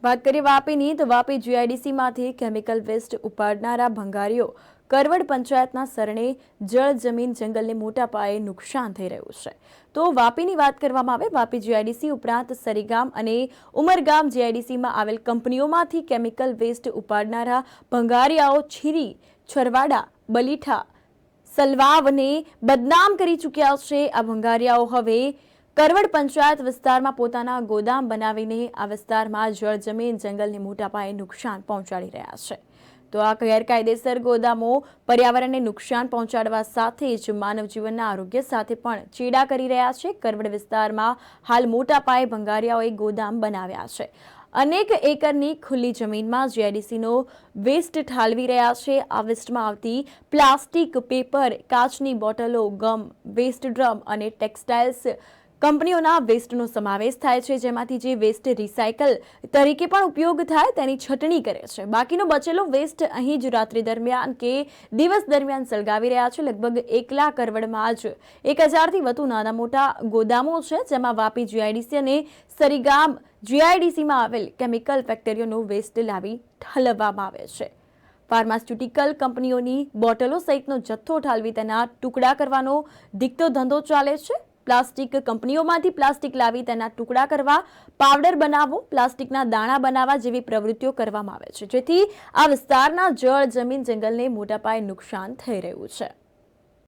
વાત કરીએ વાપીની તો વાપી જીઆઈડીસીમાંથી કેમિકલ વેસ્ટ ઉપાડનારા ભંગારીઓ કરવડ પંચાયતના શરણે જળ જમીન જંગલને મોટા પાયે નુકસાન થઈ રહ્યું છે। તો વાપીની વાત કરવામાં આવે વાપી જીઆઈડીસી ઉપરાંત સરીગામ અને ઉમરગામ જીઆઈડીસીમાં આવેલ કંપનીઓમાંથી કેમિકલ વેસ્ટ ઉપાડનારા ભંગારિયાઓ છીરી છરવાડા બલીઠા સલવાવને બદનામ કરી ચૂક્યા છે। આ ભંગારિયાઓ હવે કરવડ પંચાયત વિસ્તારમાં પોતાના ગોદામ બનાવીને આ વિસ્તારમાં જળ જમીન જંગલને મોટા પાયે નુકસાન પહોંચાડી રહ્યા છે। તો આ ગેરકાયદેસર ગોદામો પર્યાવરણને નુકસાન પહોંચાડવા સાથે જ માનવ જીવનના આરોગ્ય સાથે પણ ચેડા કરી રહ્યા છે। કરવડ વિસ્તારમાં હાલ મોટા પાયે ભંગારિયાઓએ ગોદામ બનાવ્યા છે। અનેક એકરની ખુલ્લી જમીનમાં જીઆઈડીસીનો વેસ્ટ ઠાલવી રહ્યા છે। આ વેસ્ટમાં આવતી પ્લાસ્ટિક પેપર કાચની બોટલો ગમ વેસ્ટ ડ્રમ અને ટેક્સટાઇલ્સ કંપનીઓના વેસ્ટનો સમાવેશ થાય છે, જેમાંથી જે વેસ્ટ રિસાયકલ તરીકે પણ ઉપયોગ થાય તેની છટણી કરે છે। બાકીનો બચેલો વેસ્ટ અહીં જ રાત્રિ દરમિયાન કે દિવસ દરમિયાન સળગાવી રહ્યા છે। લગભગ એકલા કરવડમાં જ 1000થી વધુ નાના મોટા ગોદામો છે, જેમાં વાપી જીઆઈડીસી અને સરીગામ જીઆઈડીસીમાં આવેલ કેમિકલ ફેક્ટરીઓનો વેસ્ટ લાવી ઠલવવામાં આવે છે। ફાર્માસ્યુટિકલ કંપનીઓની બોટલો સહિતનો જથ્થો ઠાલવી તેના ટુકડા કરવાનો દીકતો ધંધો ચાલે છે। પ્લાસ્ટિક કંપનીઓમાંથી પ્લાસ્ટિક લાવી તેના ટુકડા કરવા, પાવડર બનાવવો, પ્લાસ્ટિકના દાણા બનાવવા જેવી પ્રવૃત્તિઓ કરવામાં આવે છે, જેથી આ વિસ્તારના જળ જમીન જંગલને મોટા પાયે નુકસાન થઈ રહ્યું છે।